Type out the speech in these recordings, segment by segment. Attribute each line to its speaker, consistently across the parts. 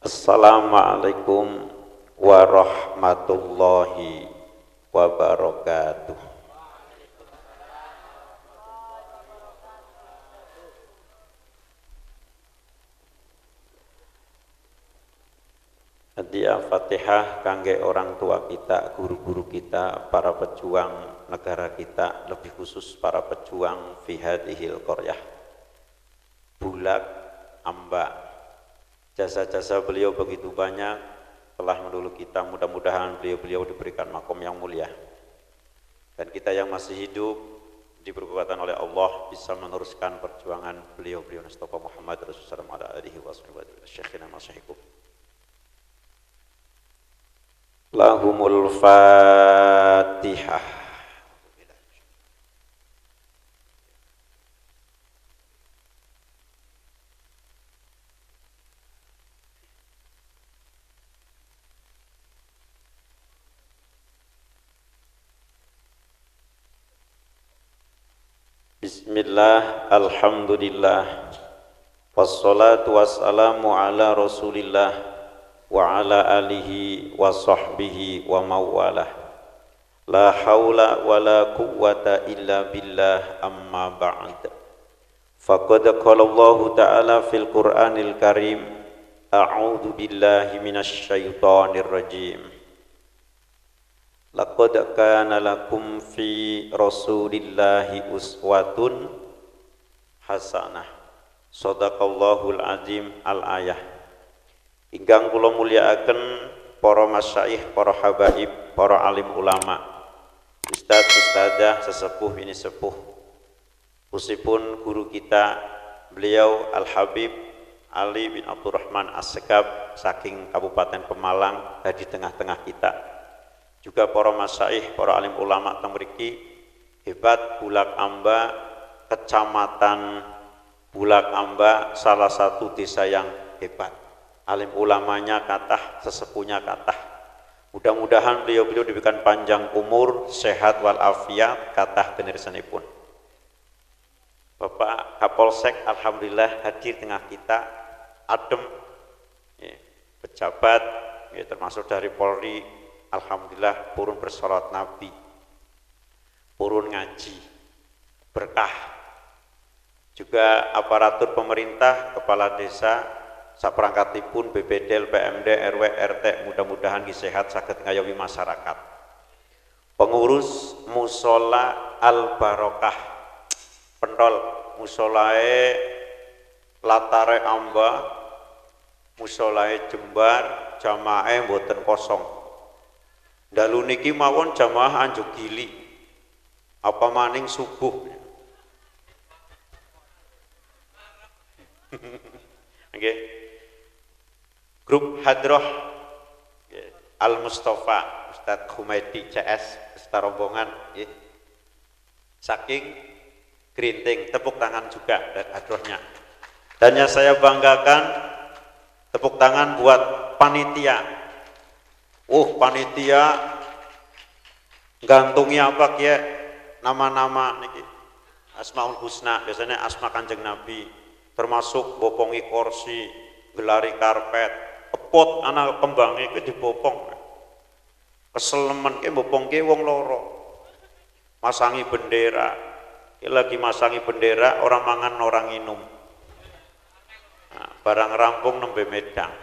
Speaker 1: Assalamualaikum warahmatullahi wabarakatuh. Hadiah Fatihah kangge orang tua kita, guru-guru kita, para pejuang negara kita, lebih khusus para pejuang fi hadhil qaryah. Bulak Amba. Jasa-jasa beliau begitu banyak telah mendahului kita, mudah-mudahan beliau diberikan makom yang mulia. Dan kita yang masih hidup diberi kekuatan oleh Allah bisa meneruskan perjuangan beliau Mustafa Muhammad Rasulullah alaihi wasallam. Syekhina masyahikum. Lahumul Fatihah. Bismillah, alhamdulillah, wassalatu wassalamu ala rasulillah wa ala alihi wa sahbihi wa mawalah. La hawla wa la quwwata illa billah, amma ba'd. Faqad qala Allah ta'ala fil Qur'anil Karim, a'udzu billahi minasy syaithanir rajim. Laqad kana lakum fi rasulillahi uswatun hasanah. Shadaqallahul azim al-ayah. Ingkang kula mulyakaken para masyayikh, para habaib, para alim ulama, ustaz, ustazah, sesepuh ini sepuh. Khususipun guru kita, beliau Al-Habib Ali bin Abdurrahman As-Sekab saking Kabupaten Pemalang di tengah-tengah kita. Juga para masyayikh, para alim ulama teng mriki, hebat Bulak Amba, kecamatan Bulak Amba, salah satu desa yang hebat. Alim ulamanya kathah, sesepuhnya kathah. Mudah-mudahan beliau diberikan panjang umur, sehat wal afiat, kathah genersanipun. Bapak Kapolsek alhamdulillah hadir tengah kita, adem, ya, pejabat, ya, termasuk dari Polri, alhamdulillah purun bersolat Nabi, purun ngaji, berkah. Juga aparatur pemerintah, kepala desa, saperangkatipun BPD, PMD, RW, RT, mudah-mudahan sehat saged ngayomi masyarakat. Pengurus musola Al Barokah, pentol musolae Latare Amba, musolae Jembar, jamaah mboten kosong. Dalu niki mawon jamaah anjuk gili, apa maning subuh. Okay. Grup Hadroh Al Mustafa Ustadz Humaydi CS beserta rombongan, ya. Saking Gerinting, tepuk tangan juga dari Hadrohnya. Dan yang saya banggakan, tepuk tangan buat panitia. Panitia gantungnya apa ya? Nama-nama niki Asmaul Husna, biasanya asma Kanjeng Nabi. Termasuk bopongi kursi, gelari karpet, kepot anak kembangnya itu dibopong. Keselemen ke bopong ke wong loro. Masangi bendera, lagi masangi bendera, orang mangan orang minum. Nah, barang rampung nembe medang.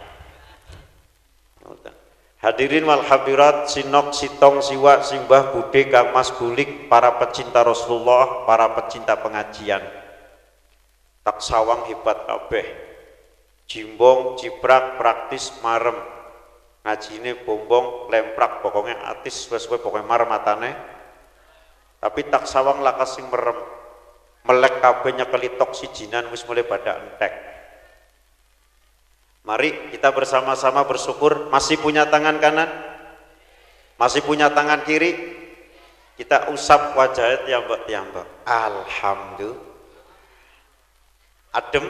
Speaker 1: Hadirin wal hadirat, sinok, sitong, siwa, simbah, bude, kang mas bulik, para pecinta Rasulullah, para pecinta pengajian. Tak sawang hebat kabeh, jimbong, ciprak, praktis, marem, ngajine bombong, lemprak, pokoknya atis, sesuai pokoknya marem matane. Tapi tak sawang lakas sing merem, melek kabehnya kelitok sijinan wis mulai pada entek. Mari kita bersama-sama bersyukur masih punya tangan kanan, masih punya tangan kiri, kita usap wajahnya tiambak-tiambak. Alhamdulillah. Adem,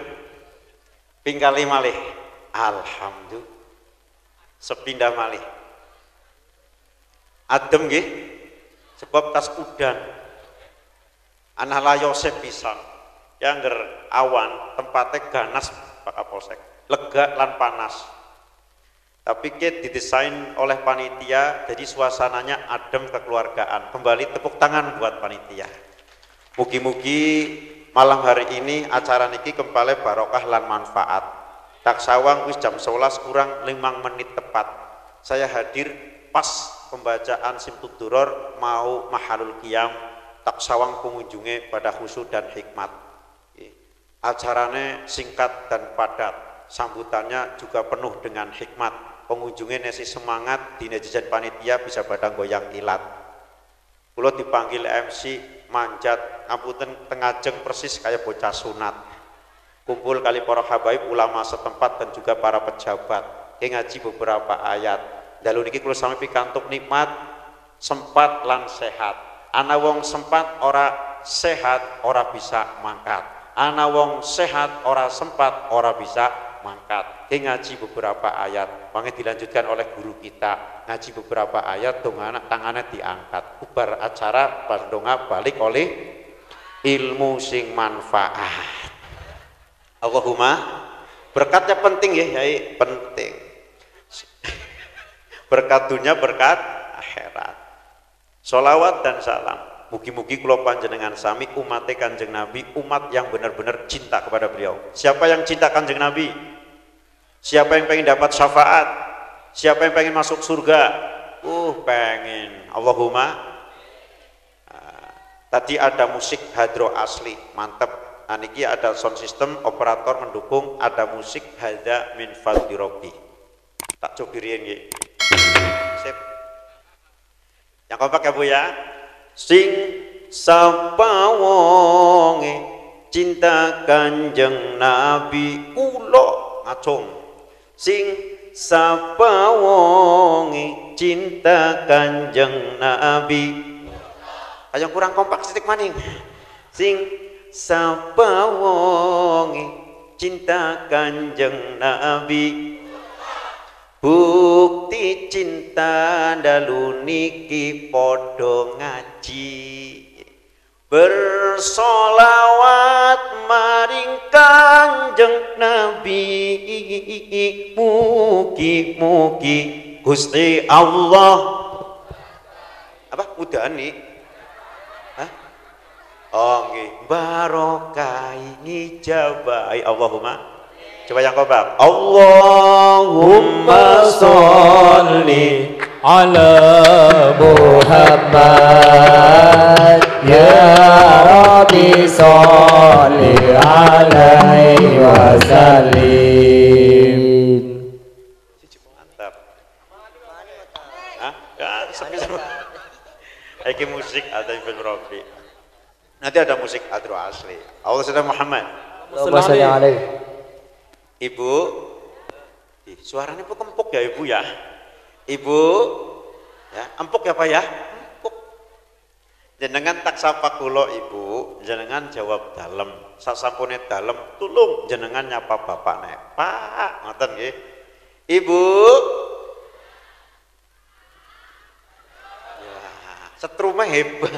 Speaker 1: pingkali malih, alhamdulillah, sepindah malih. Adem nggih, sebab tas udan, anak layosep pisan, yang awan tempatnya ganas Pak Kapolsek, lega lan panas. Tapi didesain oleh panitia, jadi suasananya adem kekeluargaan. Kembali tepuk tangan buat panitia. Mugi-mugi malam hari ini acara niki kembali barokah lan manfaat. Tak sawang wis jam 11 kurang 5 menit tepat. Saya hadir pas pembacaan Simtud Duror mau mahalul qiyam. Tak sawang pengunjungnya pada khusyuk dan hikmat. Acaranya singkat dan padat. Sambutannya juga penuh dengan hikmat. Pengunjungnya nasi semangat dina jajan panitia bisa badang goyang ilat. Kulo dipanggil MC manjat ngapunten tengajeng persis kayak bocah sunat. Kumpul kali para habaib ulama setempat dan juga para pejabat. Ngaji beberapa ayat. Dalu niki kulo sami pikantuk nikmat sempat lan sehat. Ana wong sempat ora sehat ora bisa mangkat. Ana wong sehat ora sempat ora bisa mangkat. Ngaji beberapa ayat, mangke dilanjutkan oleh guru kita. Ngaji beberapa ayat, dongana tangannya diangkat. Bubar acara, bardonga balik oleh ilmu sing manfaat. Allahumma berkatnya penting ya, Yai, penting. Berkat dunia, berkat akhirat. Sholawat dan salam. Mugi-mugi kula panjenengan sami umat Kanjeng Nabi, umat yang benar-benar cinta kepada beliau. Siapa yang cinta Kanjeng Nabi? Siapa yang pengen dapat syafaat? Siapa yang pengen masuk surga? Pengen. Allahumma. Tadi ada musik hadro asli, mantep. Aniki ada sound system, operator mendukung, ada musik hadza min fadli rabbi. Tak cobirin nggih. Sip. Yang kompak ya Bu ya. Sing sapa wonge cinta Kanjeng Nabi kula ngacung. Sing sapa wonge cinta Kanjeng Nabi. Ayo kurang kompak sithik maning. Sing sapa wonge cinta Kanjeng Nabi. Bukti cinta dalu niki padha ngaji. Bersolawat maring Kanjeng Nabi. Mugi-mugi Gusti Allah apa udani? Hah? Oh nggih, barokai ngijabai. Allahumma. Coba yang kompak. Allahumma sholli
Speaker 2: ala Muhammad ya Rabbi sholli alaihi wasallim.
Speaker 1: Mantap. Hah? Ya, sama-sama. Iki musik ada Ibn Rafi. Nanti ada musik adro asli. Allah sudah Muhammad.
Speaker 2: Allahumma sholli alaihi.
Speaker 1: Ibu, suaranya kok empuk ya Ibu ya? Ibu, ya empuk ya Pak ya? Empuk. Jenengan tak sapa kulo Ibu, jenengan jawab dalem. Sasampune dalem, tulung jenengan nyapa bapak nek. Pak, ngoten nggih. Ibu. Ya, setrumnya hebat.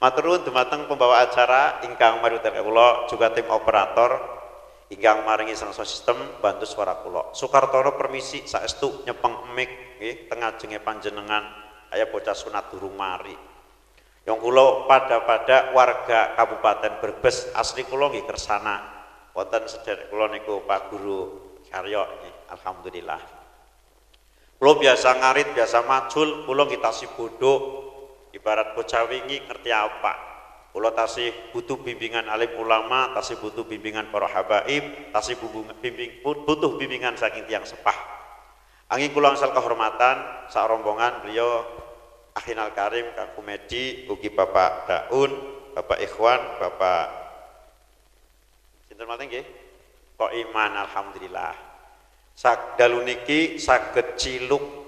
Speaker 1: Matur nuwun dumateng pembawa acara ingkang marutan kula juga tim operator ingkang maringi sang sistem bantu suara kula. Sukartono permisi saestu nyepeng mic nggih tengajenge panjenengan aya bocah sunat durung mari. Yang kula pada warga Kabupaten Brebes asli kula nggih kersana. Wonten sedherek kula niku Pak Guru Karyo nggih. Alhamdulillah. Kula biasa ngarit, biasa macul, kula nggih tasih bodoh. Ibarat bocah wingi ngerti apa? Kula tasih butuh bimbingan alim ulama, tasih butuh bimbingan para habaib, tasih butuh bimbingan saking tiyang sepah. Angin kula angsal kehormatan sak rombongan beliau Akhinal Karim Kang Kumedi, ugi Bapak Daun, Bapak Ikhwan, Bapak sinten malih nggih? Kok iman alhamdulillah. Sak dalu niki saged ciluk.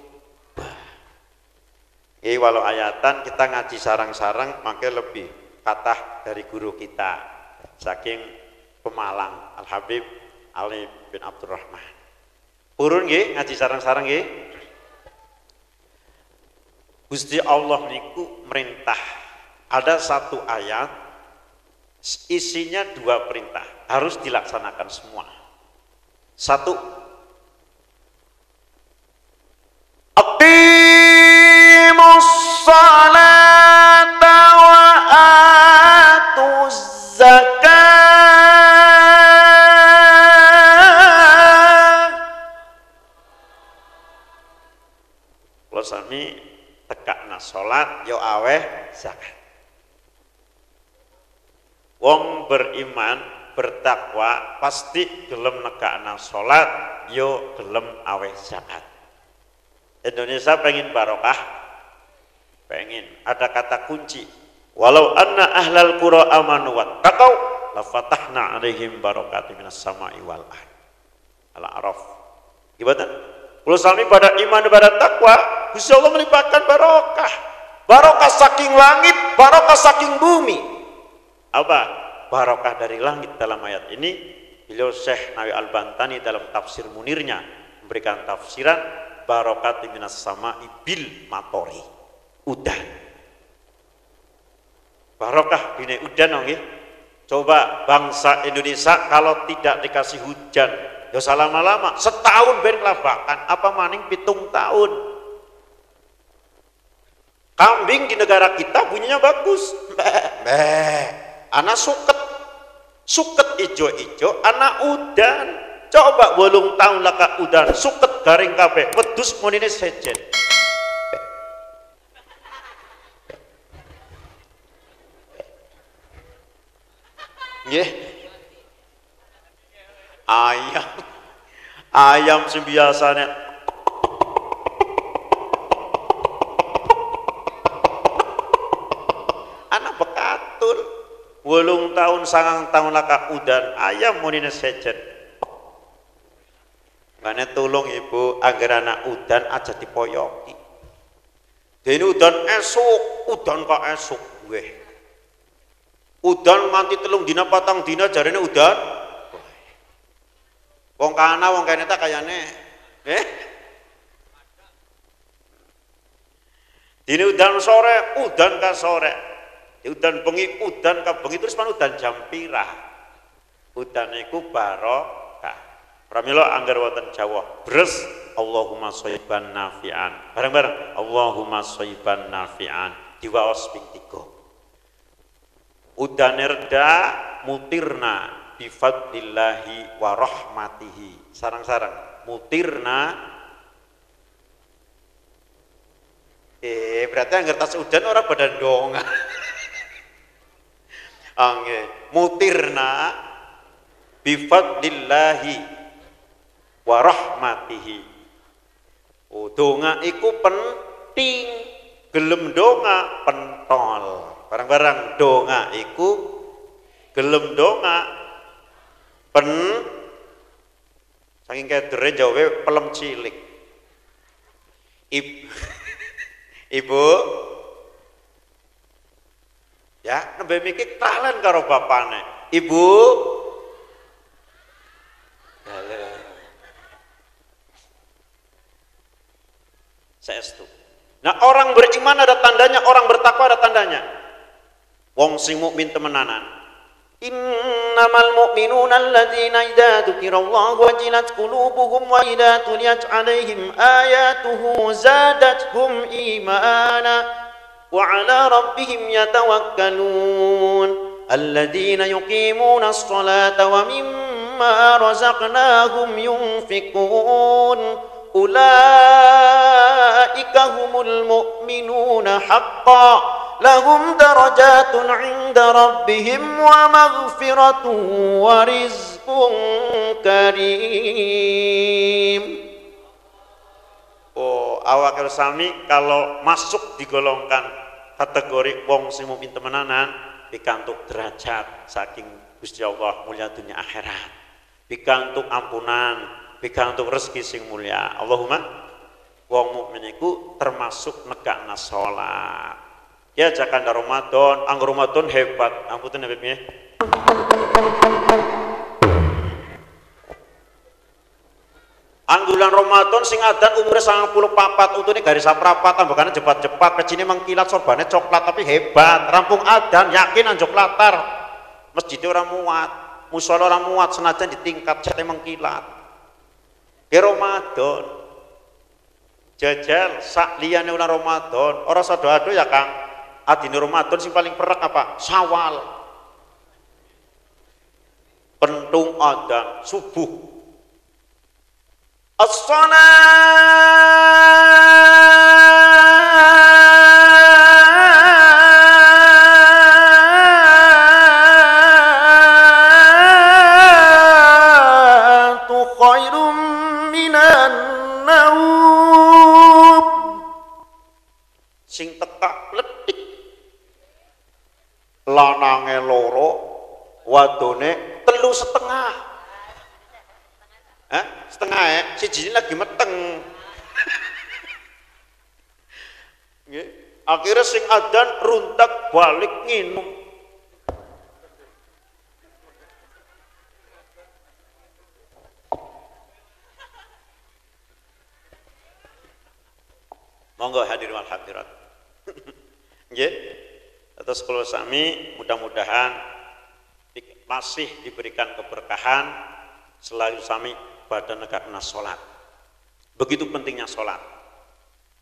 Speaker 1: Walau ayatan kita ngaji sarang-sarang mangke lebih katah dari guru kita saking Pemalang Al Habib Ali bin Abdurrahman. Purun nggih ngaji sarang-sarang nggih. Gusti Allah niku merintah. Ada satu ayat isinya dua perintah harus dilaksanakan semua. Satu, aqimus salata wa atuz zakat. Kalau sami tekakna salat yo aweh zakat. Wong beriman bertakwa pasti gelem nekakna salat yo gelem aweh zakat. Indonesia pengen barokah, pengen ada kata kunci, walau anna ahlal qura amanu wattaqau la fatahna alaihim barakatim minas sama'i wal ard. Al-A'raf. Gimana? Kalau sami pada iman pada takwa, Gusti Allah melimpahkan barokah. Barokah saking langit, barokah saking bumi. Apa? Barokah dari langit dalam ayat ini. Beliau Syekh Nawawi Al-Bantani dalam tafsir Munirnya memberikan tafsiran barokati minas sama'i bil matori, udan. Barokah bini udan nggih. Coba bangsa Indonesia kalau tidak dikasih hujan ya lama-lama setahun ben kelabakan, apa maning 7 tahun. Kambing di negara kita bunyinya bagus, anak suket ijo-ijo anak udan. Coba 8 tahun laka udan suket garing kabeh wedhus monine sejen. Nggih. Ayam sing biasane anak bekatul 8 tahun 9 tahun laka udan ayam monine sejen. Makanya tolong ibu agar anak udan aja dipoyoki. Dene udan esuk, udan kok esuk weh. Udan nganti 3 dina 4 dina jarene udan. Wong kana wong kene ta kayane. Dene udan sore, udan ka sore. Udan bengi, udan ka bengi terus udan jam pirah. Udan iku barokah. Pramila anggar wonten Jawa bres Allahumma shayban nafi'an. Bareng-bareng Allahumma shayban nafi'an diwaos ping 3. Udane reda mutirna bi fadlillahi wa rahmatihi. Sarang-sarang mutirna berarti anggar tas udan ora pada ndonga. Nggih, mutirna bi fadlillahi wa rahmatihi. Oh, donga iku penting, gelem donga pentol. Barang-barang donga iku gelem donga saking kedere jawabe pelem cilik. Ibu ya nembe mikir talen karo bapane. Ibu saestu. Nah, orang beriman ada tandanya, orang bertakwa ada tandanya. Wong sing mukmin temenanan. Innamal mu'minuna alladzina idza dzukirallahu wajilat qulubuhum wa idza tuliyat 'alaihim ayatuhu zadatuhum imana wa 'ala rabbihim yatawakkalun alladzina yuqimuna as-salata wa mimma razaqnahum yunfiqun ulaika humul mu'minuna haqqan lahum darajatun 'inda rabbihim wa maghfiratun wa rizqun karim. Oh, awak sami kalau masuk digolongkan kategori wong sing mukmin temenanan pikantuk derajat saking Gusti Allah mulia dunia akhirat, pikantuk ampunan, pikantuk rezeki sing mulia. Allahumma wong mukmin iku termasuk negakna salat. Ya jakanda Ramadan, anggur Ramadan hebat. Ampunten ya Beb. Anggulan Ramadan sing adan umure 94 utune garis saprapat tambahane cepat-cepat pecine mengkilat sorbane coklat tapi hebat. Rampung adan yakin anjok latar. Masjid ora muat, musala ora muat senajan ditingkat cete mengkilat. Di Ramadan jajal sak liyane bulan Ramadan ora sedo-ado ya Kang. Adine Ramadan sing paling perek apa? Syawal. Pentung adzan subuh. As-salatu khairum minan naum. Sing tekak letik lanange loro wadone 3,5. Setengah ya, siji lagi meteng. Akhirnya sing adzan runtak balik nginum. Monggo hadirin wal hadirat. Nggih. Atas kula sami mudah-mudahan masih diberikan keberkahan selalu sami pada negara sholat. Begitu pentingnya sholat.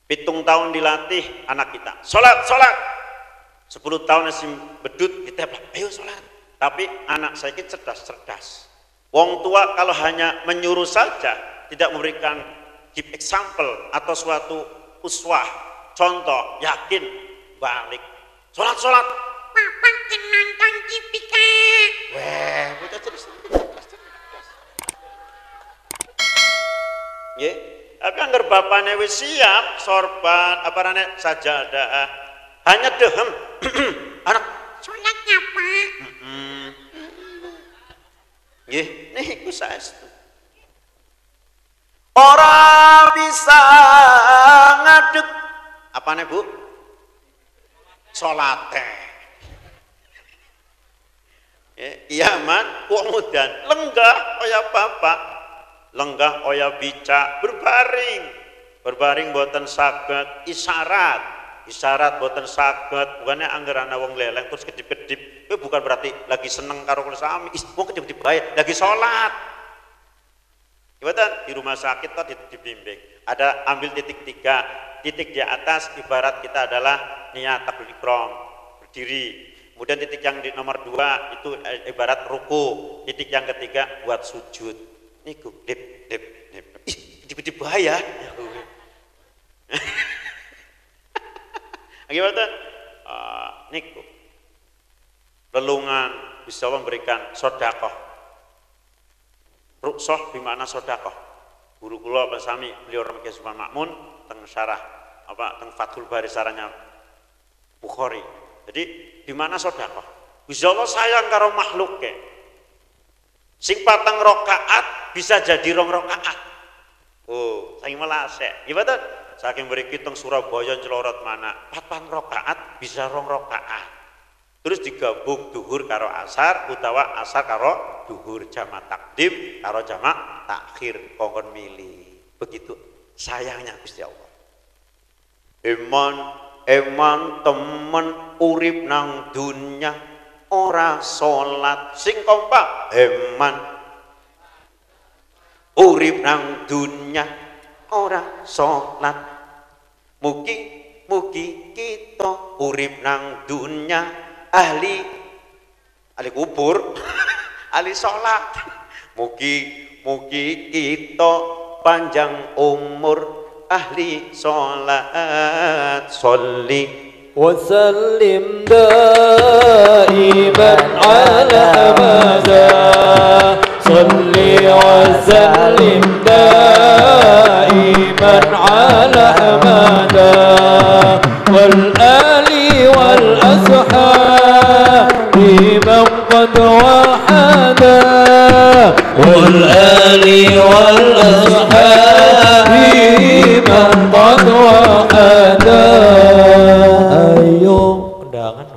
Speaker 1: 7 tahun dilatih anak kita sholat 10 tahun masih bedut kita ayo sholat. Tapi anak saya ini cerdas. Wong tua kalau hanya menyuruh saja tidak memberikan give example atau suatu uswah contoh yakin balik sholat papa nonton TV Kak. Weh bocah terus. Nggih, tapi anggar bapane wis siap sorban apa rane sajadah. Hanya dehem anak sholatnya Pak. Nggih, niku saestu. Ora bisa ngadeg apane Bu? Salate. Kiamat wong mudan lenggah kaya bapak. Lenggah oya bica berbaring boten saged isyarat boten saged bukannya anggaran wong leleng terus kedip-kedip bukan berarti lagi seneng karo kula sami wong kedip-kedip bae lagi sholat di rumah sakit tadi dibimbing ada ambil titik 3 titik di atas ibarat kita adalah niat takbiratul ihram berdiri kemudian titik yang di nomor 2 itu ibarat ruku titik yang ketiga buat sujud niku dip bahaya. Gimana? Niku lelungan bisa memberikan sedekah. Rukshoh bimana sedekah. Guru kula Pak Sami beliau Ramadhan Sulaiman Makmun teng syarah teng Fathul Bari saranya Bukhari. Jadi bimana sedekah? Gusti Allah sayang karo makhluk ke. Sing 4 rakaat bisa jadi 2 rakaat. Oh, saking melasek. Gimana? Saking mriki teng Surabaya celorot mana? 4 rakaat bisa 2 rakaat. Terus digabung duhur karo asar utawa asar karo duhur jamak takdim karo jamak takhir kongkon milih. Begitu sayangnya Gusti Allah. Eman temen urip nang dunya ora salat sing kompak eman urip nang dunya ora salat mugi kita urip nang dunya ahli kubur ahli salat mugi kita panjang umur ahli salat sholli
Speaker 2: وسلم دائما على أبدا صل وسلم دائما على أبدا والآل والأصحاب من قد وحدا والآل والأصحاب من قد وحدا.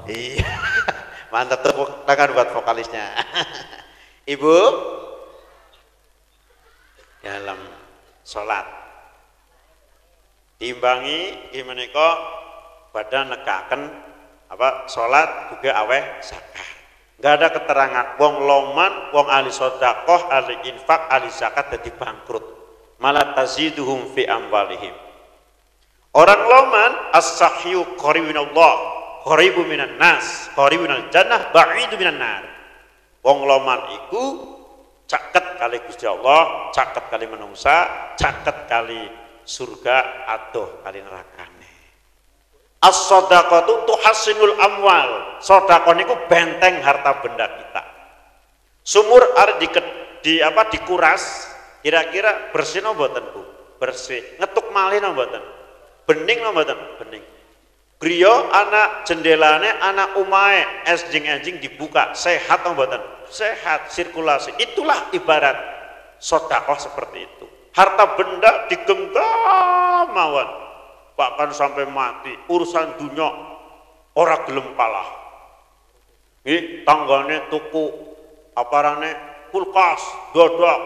Speaker 1: Iya, mantap tepuk tangan buat vokalisnya. Ibu, dalam sholat diimbangi gimana kok pada nekaken apa sholat juga aweh zakat. Nggak ada keterangan wong loman, wong ahli sodakoh, ahli infak, ahli zakat jadi bangkrut. Malah taziduhum fi amwalihim. Orang loman as-sahyu qaribu minallah, qaribu minan nas, qaribu minal jannah, ba'idu minan nar. Wong loman iku caket kali Gusti Allah, caket kali menungsa, caket kali surga, adoh kali nerakane. As-shadaqatu tuhassinul amwal. Sedekah niku benteng harta benda kita. Sumur arep dikuras, kira-kira bersih napa mboten, Bu? Bersih. Ngetuk malih napa mboten? Bening napa mboten? Bening. Griya anak jendelane, anak umahe enjing dibuka, sehat napa mboten? Sehat, sirkulasi. Itulah ibarat sedekah seperti itu. Harta benda digenggam mawon, bahkan sampai mati. Urusan dunia ora gelem kalah. Nggih, tanggane tuku aparane kulkas, dodok,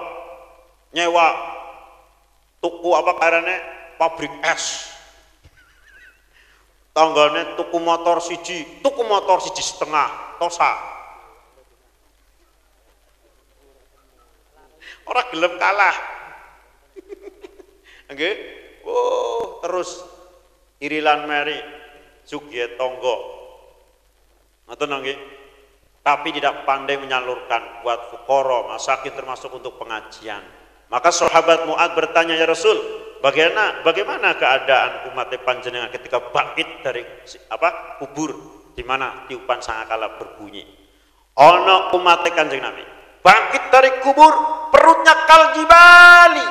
Speaker 1: nyewa tuku apa karane pabrik es. Tanggane tuku motor siji setengah, tosa. Ora gelem kalah. Nggih. Oh, terus irilan meri sugih tangga. Ngoten nggih. Tapi tidak pandai menyalurkan buat fuqara, masakin termasuk untuk pengajian. Maka sahabat Mu'ad bertanya, ya Rasul, bagaimana keadaan umat panjenengan ketika bangkit dari kubur, di mana tiupan sangakala berbunyi. Ana umat Kanjeng Nabi bangkit dari kubur, perutnya kaljibali,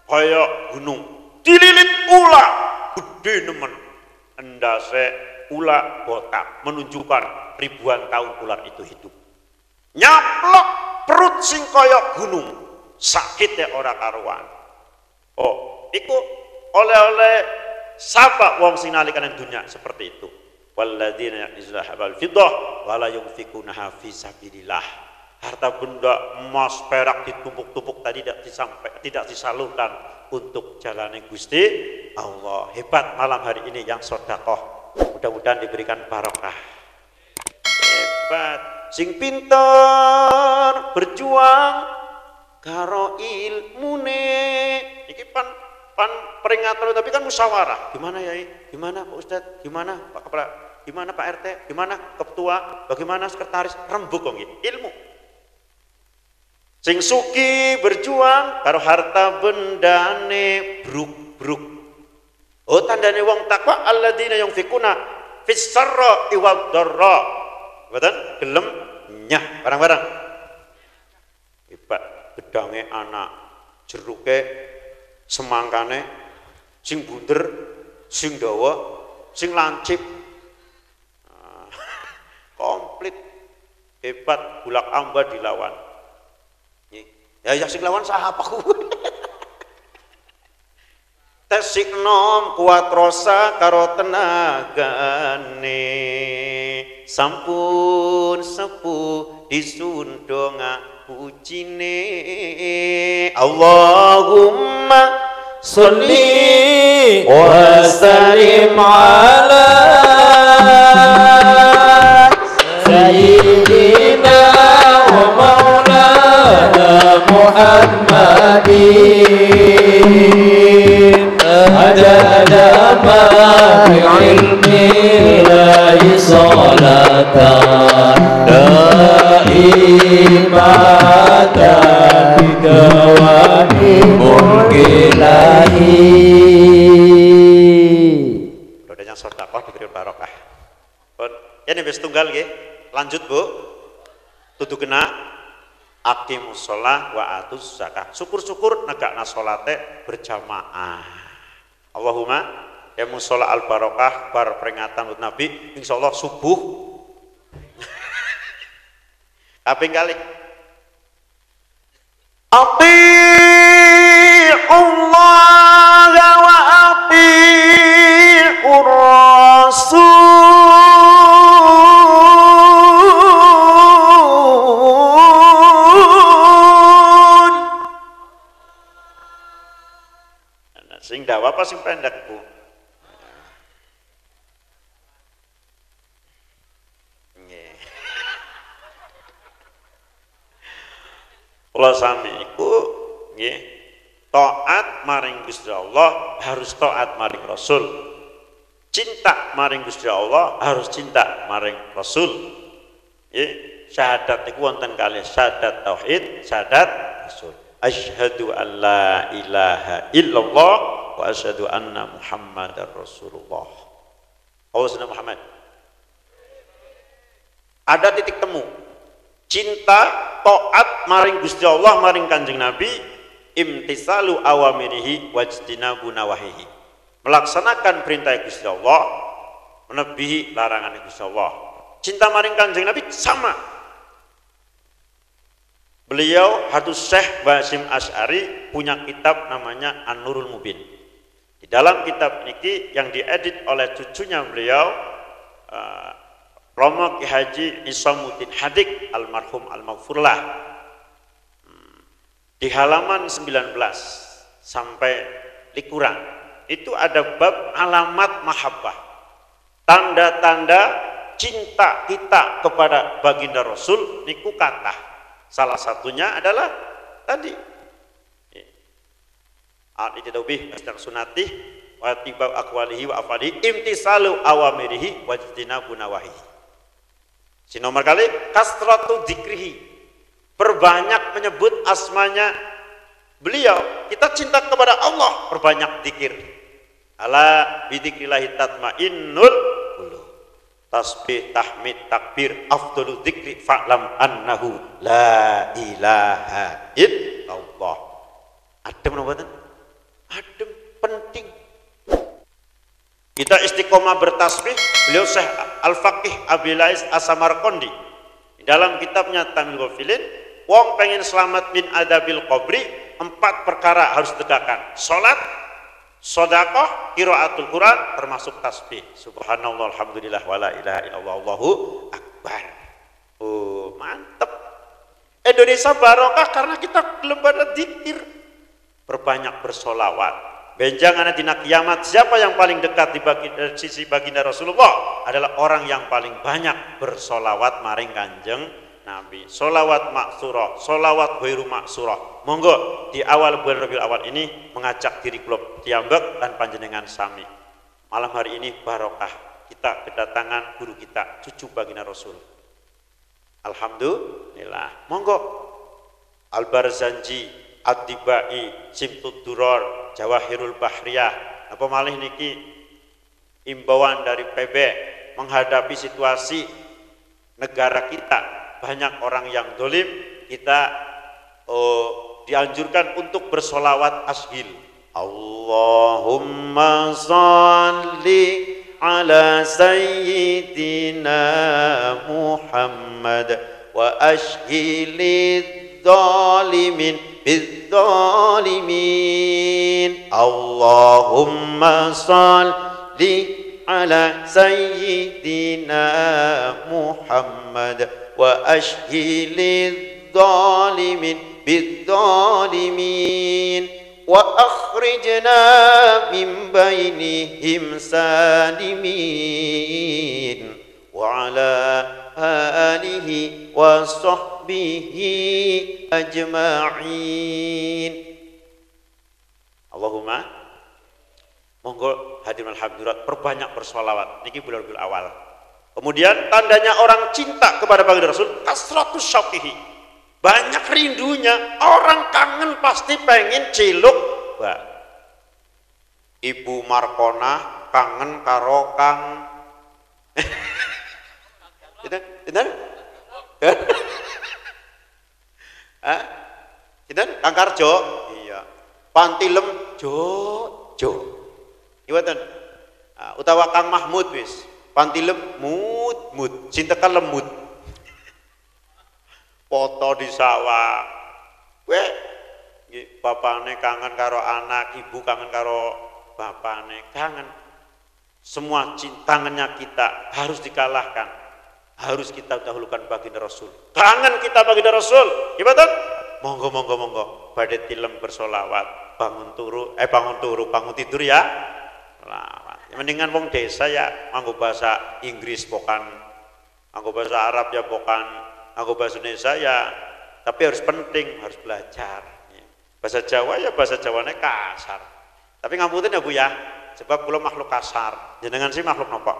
Speaker 1: kayak gunung, dililit ular, gede nemen, endase ular botak, menunjukkan ribuan tahun ular itu hidup. Nyaplok perut sing kaya gunung, sakit ya ora karuan. Oh, iku oleh-oleh sapa wong sing nalikaning dunya seperti itu. Walladzina yaknizuna habal fiddah wala yunfikunaha fi sabilillah. Harta benda emas perak ditumpuk-tumpuk tadi tidak disalurkan untuk jalannya Gusti Allah. Hebat malam hari ini yang sedekah, mudah-mudahan diberikan barokah. Hebat sing pinter berjuang karo ilmune iki pan peringatan, tapi kan musyawarah. Gimana Yai? Gimana Pak Ustadz? Gimana Pak Kepala? Gimana Pak RT? Gimana Ketua? Bagaimana sekretaris? Rembuk kok ilmu. Sing suki berjuang karo harta bendane bruk-bruk. Oh, tandane wong takwa alladzina yunfikuna fis sarra wad dharra. Mboten gelem nyah barang-barang. Hebat gedange anak, jeruke, semangkane, sing bunder, sing dawa, sing lancip. Komplit. Hebat bulak amba dilawan. Ya sing lawan sahapa ku. Tesik nom kuat rasa karo tenagane, sampun sepuh disundonga pucine. Allahumma
Speaker 2: sholli wa sallim ala sayyidina wa maulana Muhammadin adada ma fi ilmi lahi salatan daimatan bidawani mulkilahi.
Speaker 1: Rodanya sedekah diberi barokah. Ini wis tunggal nggih. Lanjut Bu. Tutu kena aqimus shalah wa atuz zakah. Syukur-syukur negakna salate berjamaah. Allahumma ya musalla al barokah bar peringatan buat Nabi insyaallah subuh. Kaping kali. Ati'ullah wa ati'ur rasul. Sing dawa apa sing pendek Bu? Nggih. Kula sami iku nggih taat maring Gusti Allah harus taat maring Rasul. Cinta maring Gusti Allah harus cinta maring Rasul. Syahadat iku wonten kalih syahadat tauhid, syahadat Rasul. Asyhadu an la ilaha illallah wa asyhadu anna Muhammadar Rasulullah. Allah Muhammad. Ada titik temu. Cinta, taat maring Gusti Allah, maring Kanjeng Nabi, imtisalu awamirihi wajtinabu nawahihi. Melaksanakan perintah Gusti Allah, menebihi larangan Gusti Allah. Cinta maring Kanjeng Nabi sama. Beliau Hatus Syekh Basim Asy'ari punya kitab namanya An-Nurul Mubin. Di dalam kitab ini yang diedit oleh cucunya beliau, Romo Ki Haji Isamuddin Hadik almarhum al-Maghfurlah, di halaman 19 sampai likuran itu ada bab alamat mahabbah, tanda-tanda cinta kita kepada baginda Rasul niku kathah. Salah satunya adalah tadi al-ijtihad astar sunatih wa tibau aqwalihi wa afalihi imtisalu awamirihi wa ijtinabu nawahihi. Si nomor kali kasratu dzikrihi, perbanyak menyebut asmanya beliau. Kita cinta kepada Allah, perbanyak zikir. Ala bidzikrillahi tatmainnul qulub. Tasbih, tahmid, takbir, afdalu dzikri fa'lam annahu la ilaha illallah. Adem napa? Adem, penting. Kita istiqomah bertasbih, beliau Syekh Al-Faqih Abilais As-Samarqandi di dalam kitabnya Tamil Ghafilin, wong pengen selamat min adabil qabri, 4 perkara harus tegakkan: salat, sedekah, qiraatul Quran, termasuk tasbih. Subhanallah, alhamdulillah, wala ilaha illallah, Allahu akbar. Oh, mantep. Indonesia barokah karena kita gelem pada dzikir. Perbanyak bersolawat. Benjang ana dina kiamat, siapa yang paling dekat di sisi baginda Rasulullah adalah orang yang paling banyak bersolawat maring Kanjeng Nabi. Solawat maksurah, solawat ghairu maksurah. Monggo di awal bulan Rabiul Awal ini mengajak diri klub tiambek dan panjenengan sami. Malam hari ini barokah kita kedatangan guru kita, cucu baginda Rasul. Alhamdulillah. Monggo Al-Barzanji, Ad-Dibai, Simtud Duror, Jawahirul Bahriyah, apa malih niki imbauan dari PB menghadapi situasi negara kita, banyak orang yang dolim, kita dianjurkan untuk bersolawat ashil. Allahumma salli ala sayyidina Muhammad wa ashhilid zalimin bizzalimin. Allahumma salli ala sayyidina Muhammad wa ashhilid zalimin bizzalimin wa akhrijna min bainihim salimin wa ala alihi wa sahbihi ajma'in. Allahumma, monggo hadirin alhamdulillah perbanyak bersolawat niki bulan Rabiul Awal. Kemudian tandanya orang cinta kepada baginda Rasul, kasratus syauqihi, banyak rindunya. Orang kangen pasti pengen ciluk. Wah, Ibu Markona kangen karo Kang Sinten? Sinten? Kang Karjo? Iya. Pantilem Jo. Iwatan. Utawa Kang Mahmud wis. Pantilem mut. Sintekan lemut. Foto di sawah. Weh, bapane kangen karo anak, ibu kangen karo bapane, kangen. Semua cintangannya kita harus dikalahkan. Harus kita dahulukan baginda Rasul. Kangen kita baginda Rasul. Gimana? Monggo. Badhe tilem bersolawat, bangun tidur ya. Selawat. Mendingan wong desa ya nganggo bahasa Inggris pokan, nganggo bahasa Arab ya pokan, nganggo bahasa Indonesia ya. Tapi harus penting, harus belajar. Bahasa Jawa ya bahasa Jawane kasar. Tapi ngapunten ya Bu ya, sebab kula makhluk kasar. Jenengan sih makhluk napa?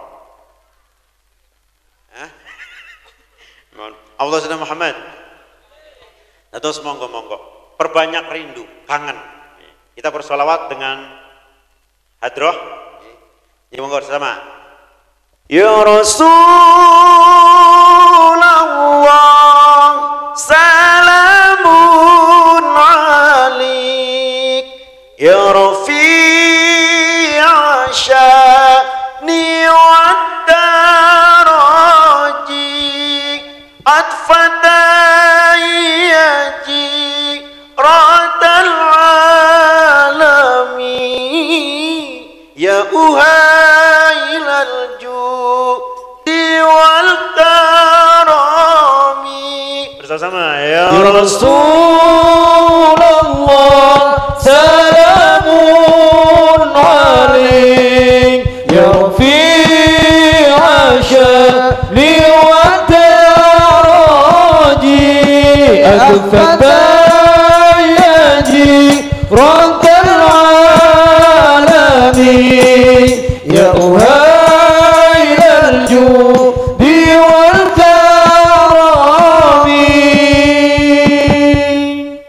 Speaker 1: Allah sudah Muhammad. Nah, terus monggo-monggo, perbanyak rindu, kangen. Kita bersolawat dengan hadroh. Ini monggo sama. Ya Rasulullah, salamun alik. Ya Rafi'a sya'ni wad-daraji, atfadayaji radal alami, ya uhailal judi wal karami. Bersama-sama ya
Speaker 2: Rasulullah, salamun alaik, ya Rafi'a sya'ni wad-daraji, atfadayaji radal alami, ya uhailal judi wal karami.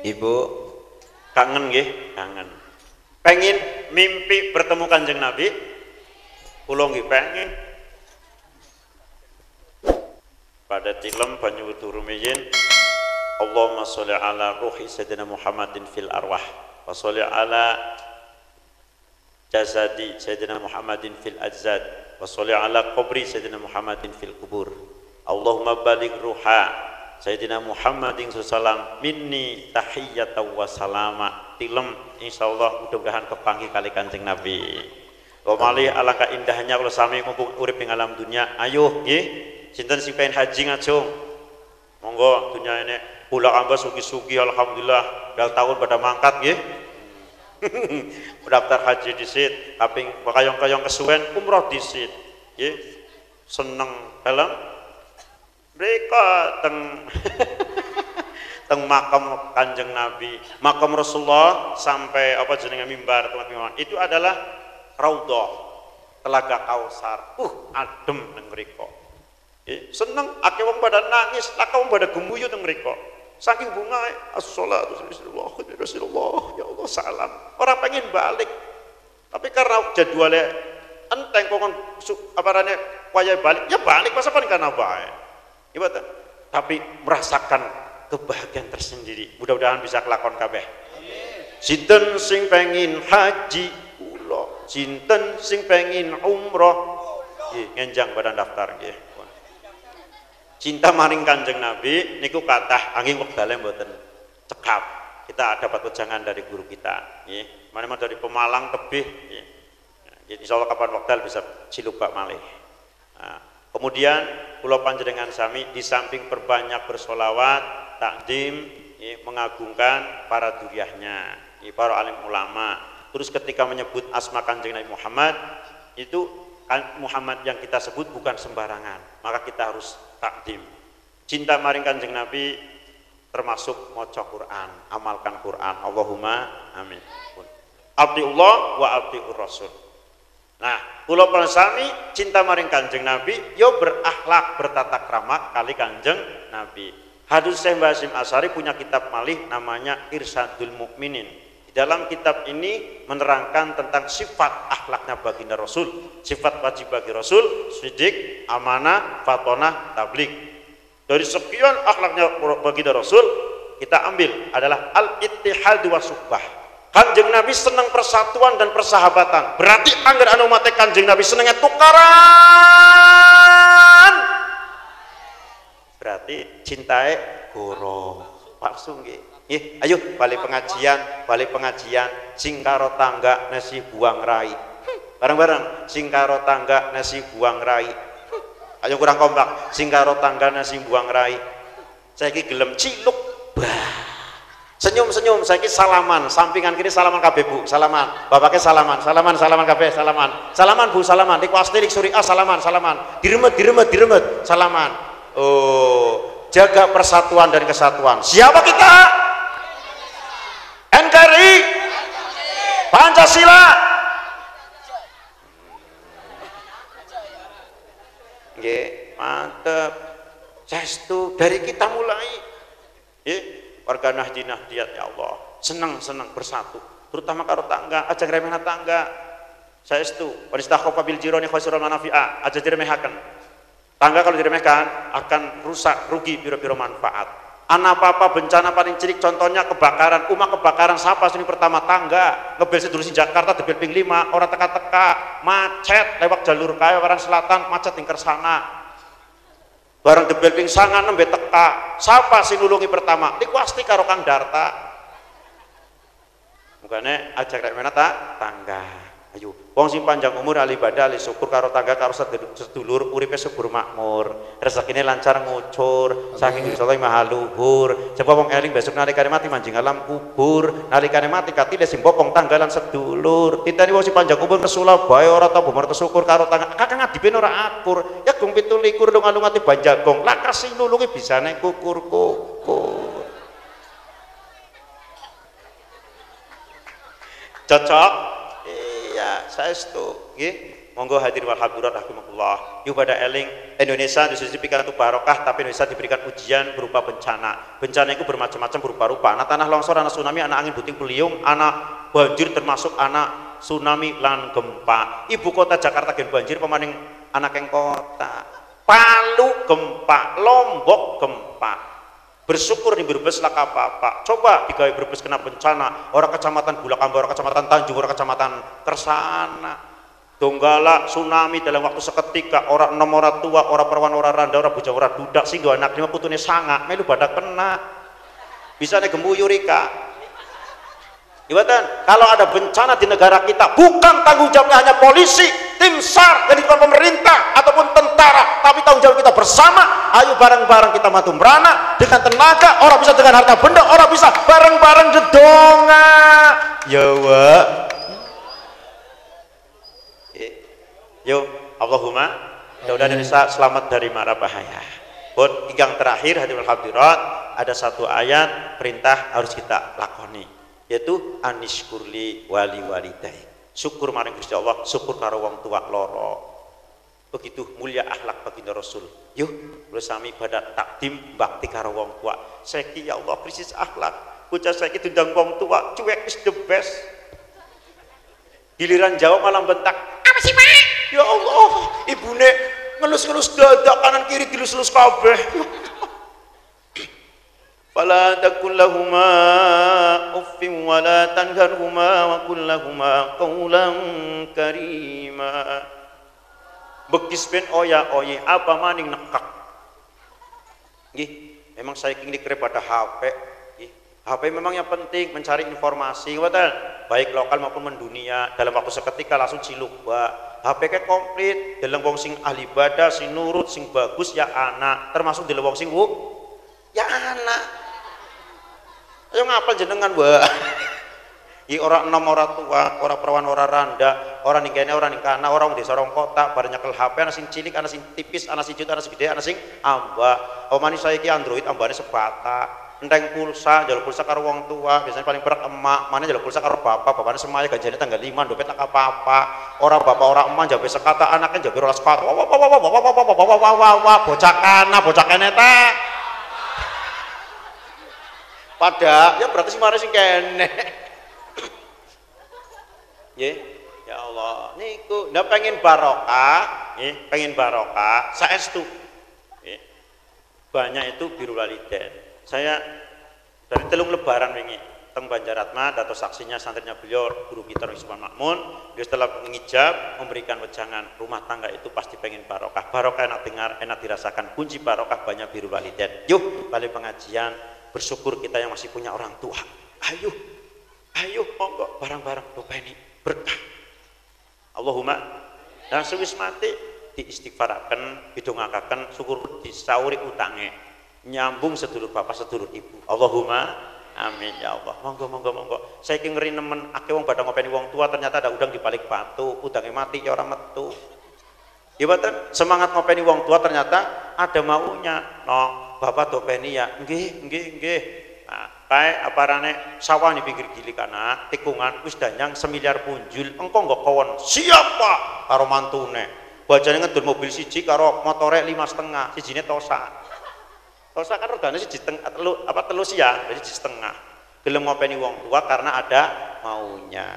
Speaker 1: Ibu kangen nggih, kangen. Pengen mimpi bertemu Kanjeng Nabi? Kula nggih pengen. Pada tilem banyu wudu rumiyin. Allahumma sholli ala ruhi sayyidina Muhammadin fil arwah wa sholli ala jasadi sayyidina Muhammadin fil ajzad wa sholli ala qabri sayyidina Muhammadin fil kubur. Allahumma baligh ruha sayyidina Muhammadin sallam minni tahiyyatan wa salama. Tilem insyaallah mudah-mudahan kepanggih kali Kanjeng Nabi. Wa malih alangkah indahnya kalau sami mumpung urip ing alam dunia. Ayo nggih, sinten sing pengen haji ngajeng? Monggo dunia ini kula amba sugi-sugi alhamdulillah bel tahun pada mangkat nggih. Daftar haji disit, kaping kayong-kayong kesuwen umroh disit. Nggih. Seneng dalam mereka teng makam Kanjeng Nabi, makam Rasulullah sampai apa jenenge mimbar teman-teman. Itu adalah raudhah, telaga Kausar. Adem nang mriko. Seneng akeh wong pada nangis, akeh wong pada gemuyu teng mriko. Saking bungae as-sholatu Rasulullah, ya Allah salam. Orang pengen balik. Tapi karena jadwalnya enteng kok aparane waya balik, ya balik masa paling karena bae. Ibadah. Tapi merasakan kebahagiaan tersendiri. Mudah-mudahan bisa kelakon kabeh. Sinten sing pengin haji kula, sinten sing pengin umroh, nggih ngenjang badan daftar nggih. Cinta maring Kanjeng Nabi niku kathah angin wektale mboten cekap. Kita dapat wejangan dari guru kita, nggih. Mana dari Pemalang tebih, nggih. Insyaallah kapan wekdal bisa cilubak malih. Nah, kemudian kula panjenengan sami di samping perbanyak bersolawat, takdim, mengagungkan para duriahnya, para alim ulama. Terus ketika menyebut asma Kanjeng Nabi Muhammad, itu Muhammad yang kita sebut bukan sembarangan, maka kita harus takdim. Cinta maring Kanjeng Nabi termasuk maca Quran, amalkan Quran. Allahumma amin. Atiullah wa atiur rasul. Nah, kula sami cinta maring Kanjeng Nabi yo berakhlak bertata krama kali Kanjeng Nabi. Hadis Syekh Basim Asy'ari punya kitab malih namanya Irsyadul Mukminin. Di dalam kitab ini menerangkan tentang sifat akhlaknya baginda Rasul, sifat wajib bagi Rasul, sidik, amanah, fatonah, tabligh. Dari sekian akhlaknya baginda Rasul, kita ambil adalah al-ittihad wa suhbah. Kanjeng Nabi senang persatuan dan persahabatan. Berarti anggar anu mate Kanjeng Nabi senengnya tukaran. Berarti cintae goro. Palsu nggih. Ayo balik pengajian, sing karo tangga nasi buang rai. Bareng-bareng, sing karo tangga nasi buang rai. Ayo kurang kompak, sing karo tangga nasi buang rai. Saiki gelem ciluk. Senyum-senyum, saiki salaman, sampingan kiri salaman kabeh Bu, salaman. Bapaknya salaman kabeh, salaman. Salaman Bu, salaman. Iku Asterik Surya salaman. Diremet, salaman. Oh, jaga persatuan dan kesatuan. Siapa kita? NKRI Pancasila. Nggih, mantep. Saestu dari kita mulai. Nggih, warga Nahdien ya Allah. Senang-senang bersatu, terutama karo tangga, aja ngremehna tangga. Saestu, wanistaqofa bil jirani khosirul manafi'a, aja diremehaken. Tangga kalau diremehkan akan rusak, rugi biro-biro manfaat. Anak apa bencana paling cilik contohnya kebakaran. Kebakaran siapa sini pertama tangga. Ngebel sedulur di Jakarta debel ping 5 orang teka-teka macet lewat jalur kaya orang selatan macet tingker sana. Barang debel ping sangan nembe teka. Siapa sih nulungi pertama? Dikuasti karo Kang Darta. Mukane ajak rek mena tangga. Ayo, wong sing panjang umur ahli ibadah, ahli syukur karo tangga karo sedulur uripe subur makmur, rezekine lancar ngucur, saking Gusti Allah Maha Luhur. Coba wong eling besok nalikane mati manjing alam kubur, nalikane mati katile sing bopong tanggalan sedulur. Titeni wong sing panjang umur ke Surabaya ora tau bumar syukur karo tangga. Kakang ngadipen ora akur. Ya gong 17 dong alungati Banjagong. Lah kasih nulungi bisane kukur-kukur. Cocok? Ya, saestu nggih. Monggo hadirin wal hadirat rahimakumullah. Yuk pada eling Indonesia diberikan untuk barokah, tapi Indonesia diberikan ujian berupa bencana. Bencana itu bermacam-macam berupa-rupa. Anak tanah longsor, anak tsunami, anak angin puting beliung, anak banjir termasuk anak tsunami lan gempa. Ibu kota Jakarta gen banjir pemaning anak yang kota. Palu gempa, Lombok gempa. Bersyukur di Brebes lah apa-apa. Coba digawe Brebes kena bencana, orang kecamatan Bulakamba, orang kecamatan Tanjung, orang kecamatan Kersana. Donggala tsunami dalam waktu seketika, orang enom, orang tua, orang perawan, orang randa, orang bujang, orang dudak, sehingga anak lima putune sanga, melu pada kena. Bisa nih gembuyurika. Ibatan, kalau ada bencana di negara kita, bukan tanggung jawabnya hanya polisi, tim SAR, jadi bukan pemerintah ataupun tentara, tapi tanggung jawab kita bersama. Ayo bareng-bareng kita matu merana dengan tenaga, orang bisa dengan harta benda, orang bisa bareng-bareng jedonga. Ya wa. Yo, Allahumma mudah-mudahan Indonesia selamat dari mara bahaya. Buat yang terakhir hadirin hadirat, ada satu ayat perintah harus kita lakoni, yaitu anishkurli wali walidai. Syukur maring Gusti Allah, syukur karo wong tua loro. Begitu mulia akhlak baginda Rasul. Yuk bersami pada takdim bakti karo wong tua. Saiki ya Allah krisis akhlak. Bocah saiki diundang wong tua, cuek is the best. Giliran jawab malah bentak. Apa sih, Pak? Ya Allah, ibune ngelus-ngelus dada kanan kiri dilus-lus kabeh. Fala takun lahuma uffin wa la tanharhuma wa qul lahuma qawlan karima. Bekis ben oya-oye apa maning nekak. Nggih, memang saya ingin dikrep pada HP. Nggih, HP memang yang penting mencari informasi, betul? Baik lokal maupun mendunia. Dalam waktu seketika langsung cilukba. HP ke komplit, dalam wong sing ahli ibadah, sing nurut, sing bagus ya anak, termasuk dalam wong sing ya anak. Ayo ngapal jenengan wa. I orang enom, orang tua, orang perawan, orang randa, orang ningkene, orang ningkana, orang desa, orang kota, bareng nyekel HP, anak sing cilik, anak sing tipis, anak sing juta, anak sing gede, anak sing amba. Omani saya ki Android, ambane sebata. Enteng pulsa, jalur pulsa karo wong tua, biasanya paling berat emak, mana jalur pulsa karo bapak, bapaknya semaya gajiannya tanggal 5, dompet tak apa-apa. Orang bapak, orang emak, jabe sekata, anaknya jabe rolas sepatu, bocah kana, bocah keneta. Pada, ya berarti sih mana sih kene. Ya Allah, niku, ndak pengen barokah, pengen barokah, saestu. Banyak itu biru waliden. Saya dari telung lebaran wingi teng Banjaratma, dato saksinya santrinya beliau guru kita Usman Makmun, dia setelah mengijab memberikan wejangan rumah tangga itu pasti pengen barokah. Barokah enak dengar, enak dirasakan. Kunci barokah banyak biru waliden. Yuk balik pengajian, bersyukur kita yang masih punya orang tua. Ayo monggo barang-barang dopeni berkah. Allahumma dan sewis mati diistighfaraken, bidongakaken, syukur disauri utange. Nyambung sedulur bapak sedulur ibu. Allahumma amin ya Allah. Monggo. Saya ngeri nemen akeh wong badhe ngopeni wong tua ternyata ada udang di balik batu, udange mati ya orang metu. Ibaten semangat ngopeni wong tua ternyata ada maunya. No, bapak dopeni ya. Nggih. Nah, kayak aparane sawah di pinggir gili kana tikungan wis danyang semiliar punjul engko nggo kawon siapa karo mantune bajane ngedul mobil siji karo motore 5,5 sijine Tosa kan regane siji telu sia jadi siji setengah gelem ngopeni wong tua karena ada maunya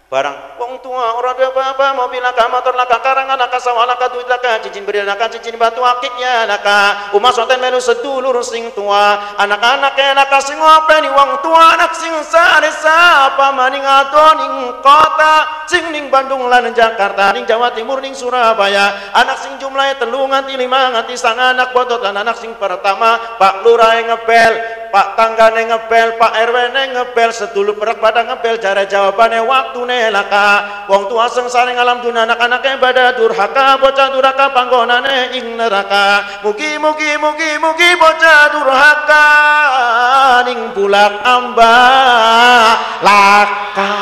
Speaker 1: barang wong tua ora ada apa-apa mobil laka motor laka karangan laka sawah laka duit laka cincin beri laka cincin batu akiknya laka umat sonten melu sedulur sing tua anak-anaknya laka sing ngopeni wong tua anak sing sare sapa maning atoning kota sing ning Bandung lan Jakarta ning Jawa Timur ning Surabaya anak sing jumlahnya 3 nganti 5 nganti sang anak botot lan anak sing pertama Pak Lurah ngebel Pak tanggane ngebel Pak RW ngebel sedulur perak pada ngebel jare jawabane waktune laka wong tua sengsara ngalam dunia anak-anaknya pada durhaka bocah durhaka panggonane ing neraka mugi bocah durhaka ning bulak amba laka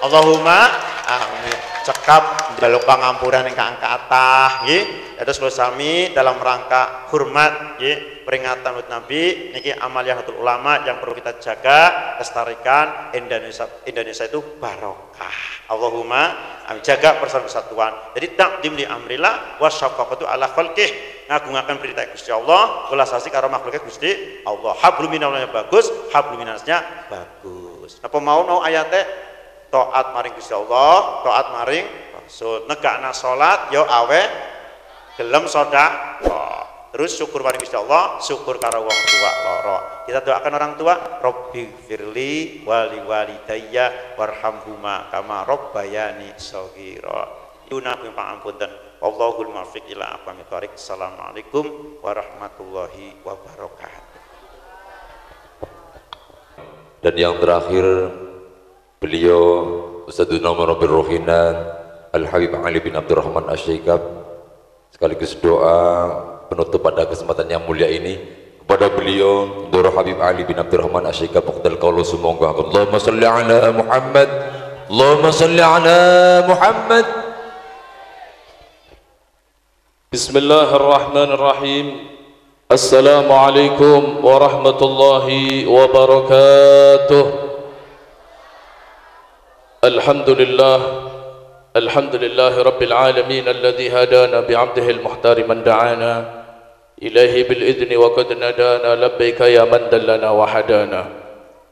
Speaker 1: Allahumma amin cekap njaluk pangampuran ingkang kathah nggih dados kula sami dalam rangka hormat nggih peringatan Maulid Nabi niki amaliyatul ulama yang perlu kita jaga lestarikan Indonesia itu barokah Allahumma amin jaga persatuan jadi takdim li amrillah wasyafaqatu ala khalqih ngagungaken perintah Gusti Allah welasasi karo makhluke Gusti Allah hablum minallahnya bagus hablum minasnya bagus napa mau ayate taat maring Gusti Allah taat maring Rasul negakna salat yo awe gelem sedekah terus syukur maring Gusti Allah syukur karo wong tua loro kita doakan orang tua Robbi firli wali walidayya warhamhuma kama rabbayani shaghira yunapun pangampunten wallahul muwaffiq ila aqwamit thoriq assalamualaikum warahmatullahi wabarakatuh.
Speaker 3: Dan yang terakhir beliau Ustadzuna Murabbir Rohinan Al-Habib Ali bin Abdurrahman Asy-Syaikab sekaligus doa penutup pada kesempatan yang mulia ini kepada beliau Nur Habib Ali bin Abdurrahman Asy-Syaikab Muqdal Qaulu semoga Allahumma shalli ala Muhammad Allahumma shalli ala Muhammad.
Speaker 2: Bismillahirrahmanirrahim. Assalamualaikum warahmatullahi wabarakatuh. Alhamdulillah Rabbil Alamin alladhi hadana bi'abdihi al-muhtari man da'ana ilaihi bil idni wa qad nadana labbaika ya man dallana wa hadana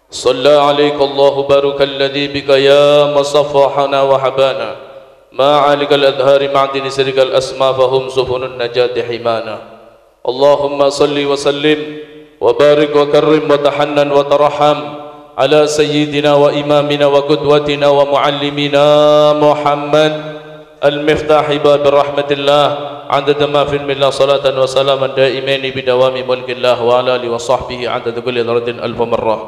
Speaker 2: salla alayka Allahu baraka alladhi bika ya masaffahana wa habana ma'alika al-adhari ma'dini sirika al-asma fahum sufunun najati himana Allahumma salli wa sallim wa barik wa karrim wa tahannan wa taraham ala sayyidina wa imamina wa qudwatina wa muallimina Muhammad al-miftahi bab rahmatillah adada ma fil millah salatan wa salaman daimaini bidawami mulkillah wa ala alihi wa sahbihi adada kulli dharadin alfa marrah.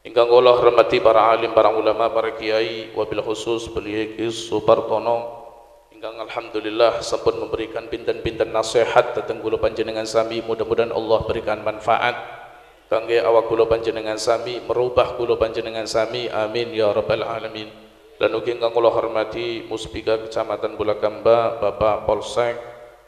Speaker 2: Ingkang kula hormati para alim, para ulama, para kiai, wabil khusus beliau Ki Supartono ingkang alhamdulillah sampun memberikan pinten-pinten nasihat dhateng kula panjenengan sami, mudah-mudahan Allah berikan manfaat kangge awak kula panjenengan sami, merubah kula panjenengan sami, amin ya rabbal alamin. Lan ugi ingkang kula hormati Muspika Kecamatan Bulakamba, Bapak Polsek,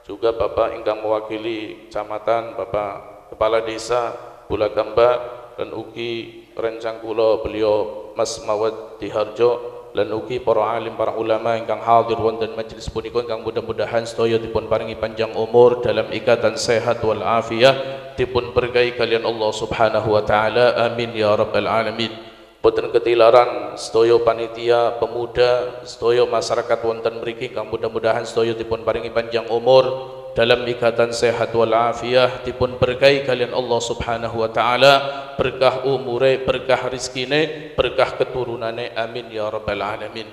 Speaker 2: juga Bapak ingkang mewakili kecamatan, Bapak Kepala Desa Bulakamba, dan ugi rencang kula beliau Mas Mawad Diharjo, lan ugi para alim, para ulama ingkang hadir wonten majelis punika ingkang mudah-mudahan sedaya dipun paringi panjang umur dalam ikatan sehat wal afiyah, dipun berkahi kalian Allah Subhanahu wa taala, amin ya rabbal alamin. Boten ketilaran sedaya panitia pemuda, sedaya masyarakat wonten mriki ingkang mudah-mudahan sedaya dipun paringi panjang umur dalam ikatan sehat wal afiyah, dipun berkahi kalian Allah Subhanahu wa taala, berkah umure, berkah rizkine, berkah keturunane, amin ya rabbal alamin.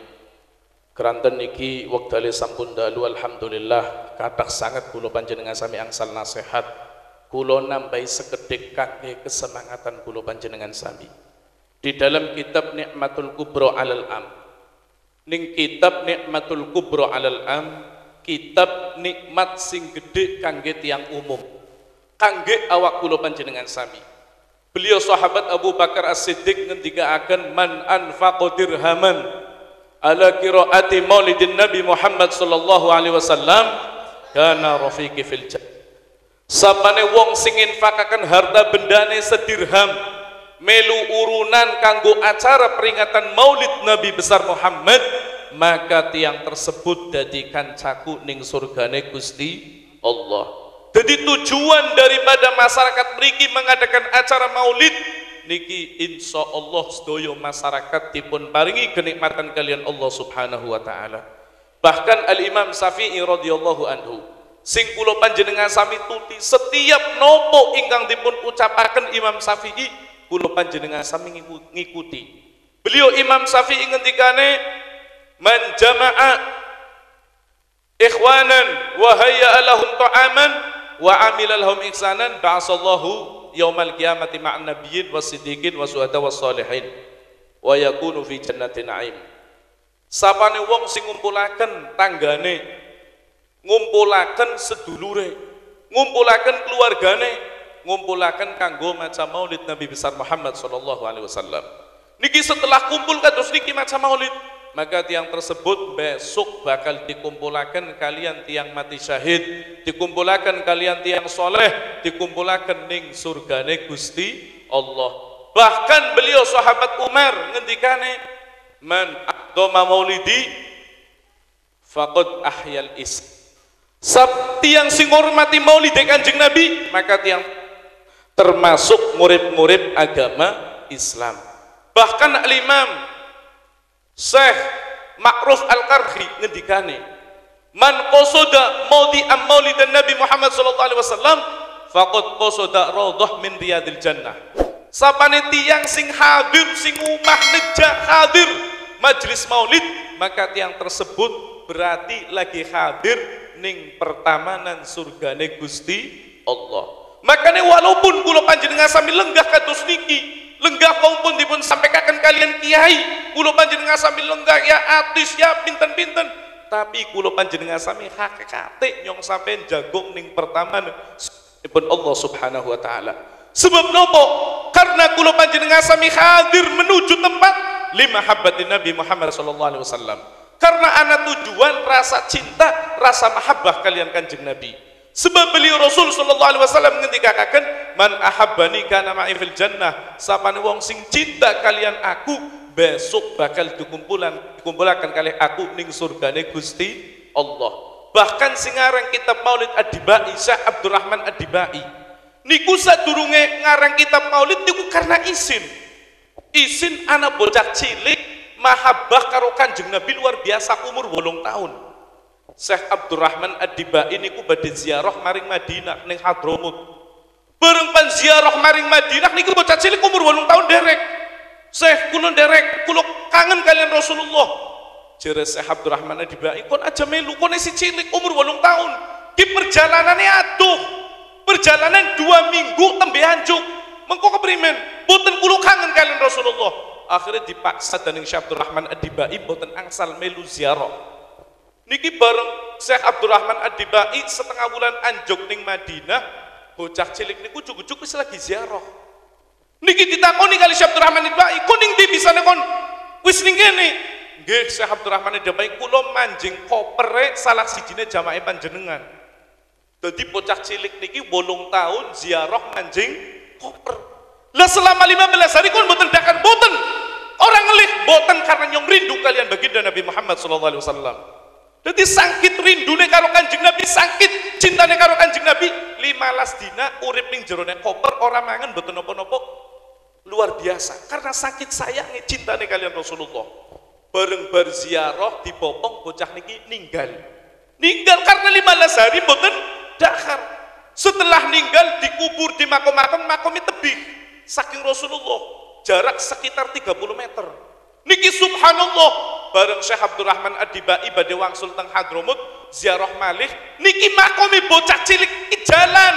Speaker 2: Keranten niki wektale sampun dalu, alhamdulillah kathah sanget kula panjenengan sami angsal nasihat, kula nambahi sekedhik kangge kesemangatan kula panjenengan sami. Di dalam kitab Ni'matul Kubra alal Am, ning kitab Ni'matul Kubra alal Am, kitab nikmat sing gede kangge tiang umum, kangge awak kula panjenengan sami. Beliau sahabat Abu Bakar As-Siddiq ngendikaaken man anfaqa dirhaman ala qiraati maulidin Nabi Muhammad sallallahu alaihi wasallam kana rafiqi fil jannah. Sapane wong sing infakaken harta bendane sedirham melu urunan kanggo acara peringatan Maulid Nabi besar Muhammad, maka tiang tersebut dadi kancaku ning surgane Gusti Allah. Jadi tujuan daripada masyarakat mriki mengadakan acara Maulid niki insya Allah sedaya masyarakat dipun paringi kenikmatan kalian Allah Subhanahu wa taala. Bahkan Al-Imam Syafi'i radhiyallahu anhu sing kula panjenengan sami tuti setiap nopo ingkang dipun ucapaken Imam Syafi'i kula panjenengan sami ngikuti. Beliau Imam Syafi'i ngendikane man jama'a ikhwanan wa hayya lahum ta'aman wa amila lahum ihsanan ba'asallahu yaumal qiyamati ma'an nabiyyin wasiddiqin wasyuhada wassalihin wa yakunu fi jannatin na'im. Sapane wong sing ngumpulaken tanggane, ngumpulaken sedulure, ngumpulaken keluargane, ngumpulaken kanggo maca Maulid Nabi besar Muhammad sallallahu alaihi wasallam. Niki setelah kumpul kados niki maca Maulid, maka tiang tersebut besok bakal dikumpulaken kalian tiang mati syahid, dikumpulaken kalian tiang soleh, dikumpulaken ning surgane Gusti Allah. Bahkan beliau sahabat Umar ngendikane man aqdama maulidi faqad ahyal is. Tiang sing ngormati maulid Kanjeng Nabi, maka tiang termasuk murid-murid agama Islam. Bahkan Al-Imam Syekh Ma'ruf Al-Qarhi ngendikane man qasada maulidan Nabi Muhammad sallallahu alaihi wasallam faqad qasada raudhah min riyadil jannah. Sapane tiang sing hadir sing umah nejak hadir majelis maulid, maka tiang tersebut berarti lagi hadir ning pertamanan surgane Gusti Allah. Makanya walaupun kula panjenengan sami lenggah kados niki, lenggah pun dipun sampaikan kalian kiai, kula panjenengan sami lenggah ya artis ya pinten-pinten, tapi kula panjenengan sami hakikate nyong sampean jagong ning pertamanan dipun Allah Subhanahu wa taala. Sebab nopo? Karena kula panjenengan sami hadir menuju tempat lima habbatin Nabi Muhammad sallallahu alaihi wasallam. Karena ana tujuan rasa cinta, rasa mahabbah kalian Kanjeng Nabi. Sebab beliau Rasul sallallahu alaihi wasallam ngendikaken man ahabbani kana ma'i fil jannah. Sapane wong sing cinta kalian aku, besok bakal dikumpulaken kalian aku ning surgane Gusti Allah. Bahkan sing aran kitab Maulid Ad-Dibai Syekh Abdurrahman Ad-Dibai niku sadurunge ngarang kitab Maulid niku karena isin anak bocah cilik mahabbah karo Kanjeng Nabi luar biasa umur 8 tahun. Syekh Abdurrahman Ad-Dibai niku badhe ziarah maring Madinah ning Hadramut. Bareng pan ziarah maring Madinah niku bocah cilik umur 8 tahun derek. Syekh kula derek, kula kangen kalian Rasulullah. Jere Syekh Abdurrahman Ad-Dibai kon aja melu kon si cilik umur 8 tahun. Ki perjalanane aduh. Perjalanan 2 minggu tembe anjuk. Mengko keprimen? Boten kula kangen kalian Rasulullah. Akhirnya dipaksa dening Syekh Abdurrahman Ad-Dibai boten angsal melu ziarah. Niki bareng Syekh Abdurrahman Ad-Dibai setengah bulan anjuk ning Madinah, bocah cilik niku cucuk-cucuk wis lagi ziarah. Niki ditakoni kali Syekh Abdurrahman Ad-Dibai, "Kon ning ndi bisane kon?" "Wis ning kene." Nggih, Syekh Abdurrahman Ad-Dibai kula manjing kopere salah sijine jamaah panjenengan. Jadi bocah cilik niki 8 tahun ziarah manjing koper. Lah selama 15 hari kon boten dakar boten. Orang ngelih boten karena nyong rindu kalian baginda Nabi Muhammad sallallahu alaihi wasallam. Jadi sangkit rindune karo Kanjeng Nabi, sangkit cintane karo Kanjeng Nabi, 15 dina urip ning jerone koper ora mangan boten napa-napa. Luar biasa karena sakit sayangnya cintane kalian Rasulullah. Bareng berziarah dipopong bocah niki ninggal. Ninggal karena 15 hari boten dakar. Setelah ninggal dikubur di makom-makom, makomnya tebih saking Rasulullah, jarak sekitar 30 meter. Niki subhanallah bareng Syekh Abdurrahman Ad-Dibai badhe wangsul teng Hadramut ziarah malih, niki makomi bocah cilik jalan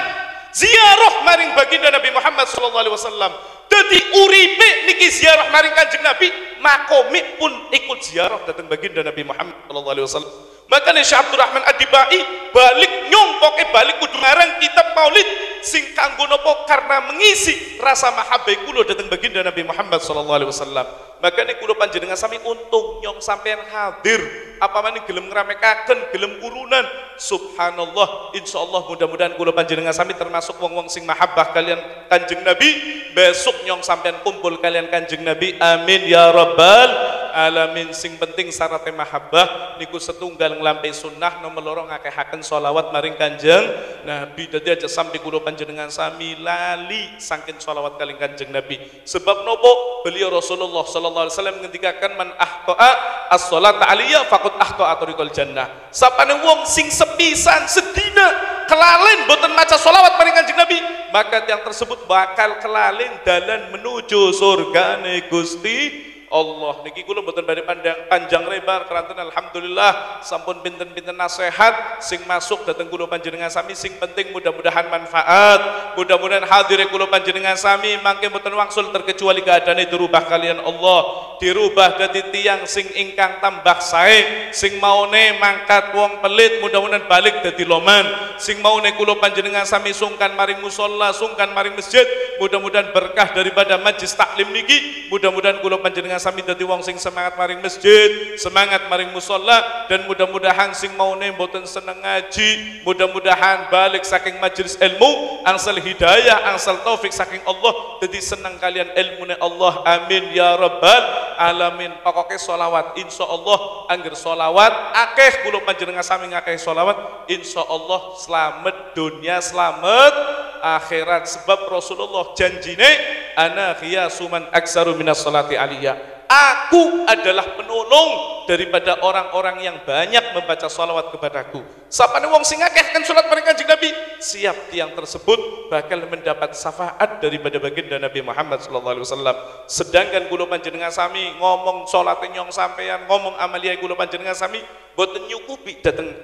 Speaker 2: ziarah maring baginda Nabi Muhammad sallallahu alaihi wasallam. Dadi uripe niki ziarah maring Kanjeng Nabi, makomi pun ikut ziarah datang baginda Nabi Muhammad sallallahu alaihi wasallam. Makanya Syekh Abdurrahman Ad-Dibai balik nyongkoke balik kudu ngarang kitab Maulid sing kanggo napa karena mengisi rasa mahabbah kula datang baginda Nabi Muhammad sallallahu alaihi wasallam. Makanya kula panjenengan sami untung nyong sampean hadir, apa maning gelem ngramekaken, gelem urunan. Subhanallah, insyaallah mudah-mudahan kula panjenengan sami termasuk wong-wong sing mahabbah kalian Kanjeng Nabi. Besok nyong sampean kumpul kalian Kanjeng Nabi. Amin ya rabbal alamin. Sing penting syaratnya mahabbah niku setunggal nglampahi sunnah, nomor loro ngakehaken sholawat maring Kanjeng Nabi. Dadi aja sampai kula panjenengan sami lali saking sholawat kalian Kanjeng Nabi. Sebab nopo? Beliau Rasulullah sallallahu alaihi wasallam ngendikaken man ahta'a as-sholata aliyya faqad ahta'a tariqal jannah. Sapane wong sing sepisan sedina kelalen boten maca sholawat maring Kanjeng Nabi, maka yang tersebut bakal kelalen dalan menuju surgane Gusti Allah. Niki kula mboten badhe panjang lebar keranten alhamdulillah sampun pinten-pinten nasihat sing masuk dhateng kula panjenengan sami. Sing penting mudah-mudahan manfaat, mudah-mudahan hadir kula panjenengan sami mangke mboten wangsul terkecuali keadaane dirubah kalian Allah, dirubah dadi tiyang sing ingkang tambah sae, sing maune mangkat wong pelit mudah-mudahan balik dadi loman, sing maune kula panjenengan sami sungkan maring musala, sungkan maring masjid, mudah-mudahan berkah daripada majlis taklim niki, mudah-mudahan kula panjenengan sami dadi wong sing semangat maring masjid, semangat maring musala, dan mudah-mudahan sing maune mboten seneng ngaji, mudah-mudahan balik saking majelis ilmu, angsal hidayah, angsal taufik saking Allah, dadi seneng kalian ilmune Allah. Amin ya rabbal alamin. Pokoknya sholawat, insyaallah angger sholawat akeh kula panjenengan sami ngakeh sholawat, insyaallah selamat dunia, selamat akhirat. Sebab Rasulullah janjine ana khiyasuman aksaru minas sholati aliyya, aku adalah penolong daripada orang-orang yang banyak membaca sholawat kepadaku. Sapane wong sing akehkan salat maring Kanjeng Nabi, siap tiang tersebut bakal mendapat syafaat daripada baginda Nabi Muhammad sallallahu alaihi wasallam. Sedangkan kula panjenengan sami ngomong salat nyong sampean, ngomong amalia kula panjenengan sami boten nyukupi dateng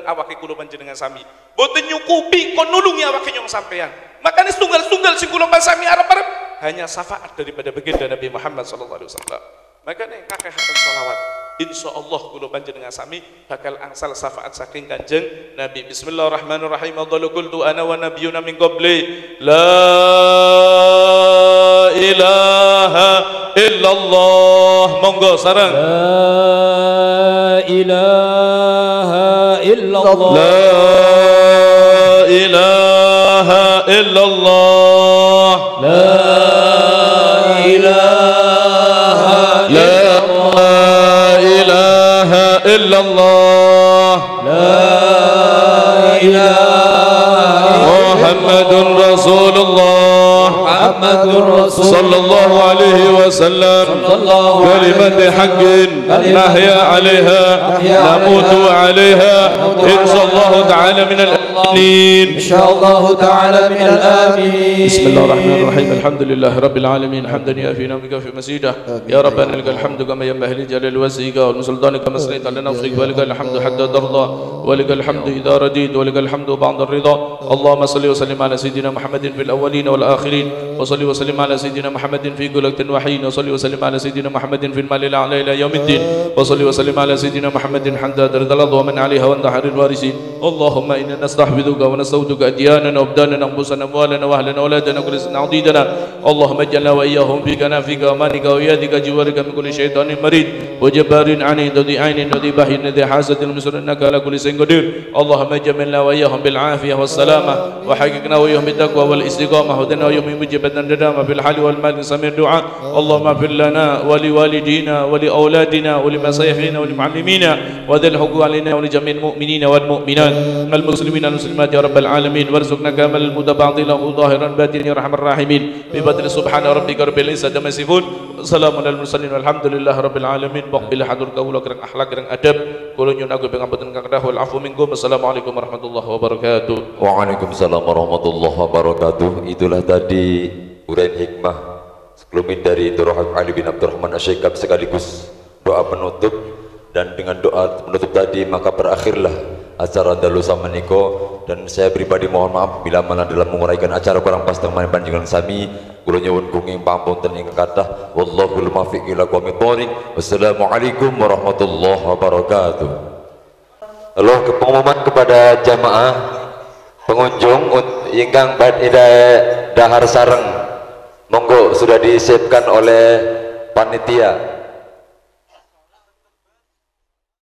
Speaker 2: awake kula panjenengan sami, boten nyukupi kon nulungi awake nyong sampean. Makanya setunggal-setunggal sing kula sami arep-arep hanya syafaat daripada baginda Nabi Muhammad sallallahu alaihi wasallam. Makanya kakehaken sholawat, insyaallah kula panjenengan sami bakal angsal syafaat saking Kanjeng Nabi. Bismillahirrahmanirrahim. Adzalu qultu ana wa nabiyyuna min qabli la ilaha illallah. Monggo sareng.
Speaker 4: La ilaha illallah.
Speaker 2: La ilaha illallah.
Speaker 4: La
Speaker 2: illallah. La ilaha Muhammadun Rasulullah.
Speaker 4: Muhammadur Rasul
Speaker 2: sallallahu alaihi wasallam. Kalimat haqqin nahya 'alaiha namutu 'alaiha insyaallah ta'ala minal aminin.
Speaker 4: Insyaallah ta'ala minal aminin.
Speaker 2: Bismillahirrahmanirrahim. Alhamdulillahi rabbil alamin. Hamdan yafina bika fi masidah. Ya rabbana lakal hamdu kama yanbaghi li jalali wajhika wa sultanika kama asnayta ala nafsika wa lakal hamdu hatta tarda wa lakal hamdu idza radita wa lakal hamdu ba'da ar-ridha. Allahumma salli wa sallim ala sayyidina Muhammadin fil awwalin wal akhirin wa salli wa sallim ala sayyidina Muhammadin fi kulli waqtin wa hin wa salli wa sallim ala sayyidina Muhammadin fil malil a'la ila yaumiddin wa salli wa sallim ala sayyidina Muhammadin hatta tardal wa man 'alaiha wa antaharil warisin. Allahumma inna nastahfiduka wa nastawduka adyanana wa abdanana anfusana amwalana wa ahlana wa auladana kulli sanadidana. Allahumma ij'alna wa iyyahum fi kanafika wa manika wa yadika jiwarika min kulli syaitanin marid wa jabbarin 'anid wa di'ainin wa dibahin wa hasadin musrannaka ala kulli shay'in qadir. Allahumma jamilna wa iyyahum bil 'afiyah was salamah wa haqiqna wa iyyahum bit taqwa wal istiqamah wa dana wa yawmi mujibatan dadama fil hali wal mal samir du'a. Allahumma fir lana wa li walidina wa li auladina wa li masayikhina wa li muallimina wa dhil huquq alaina wa li jami'il mu'minina wal mu'minat wal muslimina wal muslimat ya rabbal alamin. Warzuqna kamal mutabadilan wa zahiran batinan ya arhamar rahimin. Bi fadli subhana rabbika rabbil izzati amma yasifun. Assalamu alal mursalin walhamdulillahi rabbil alamin. Baqbil hadur kaula kerang akhlak kerang adab. Kula nyun aku pangapunten kang kedah wal afu minkum. Assalamualaikum warahmatullahi wabarakatuh.
Speaker 3: Waalaikumsalam warahmatullahi wabarakatuh. Itulah tadi uraian hikmah sekeliling dari Dr. Habib Ali bin Abdurrahman Asy-Syaikab sekaligus doa penutup. Dan dengan doa penutup tadi maka berakhirlah acara dalusa meniko. Dan saya pribadi mohon maaf bila mana dalam menguraikan acara kurang pas dengan panjenengan sami. Kula nyuwun kenging pamunten ingkang kathah. Wallahul muwaffiq ila aqwamit thoriq. Wassalamualaikum warahmatullahi wabarakatuh. Halo, pengumuman kepada jamaah pengunjung ingkang badhe dahar sareng. Monggo sudah disiapkan oleh panitia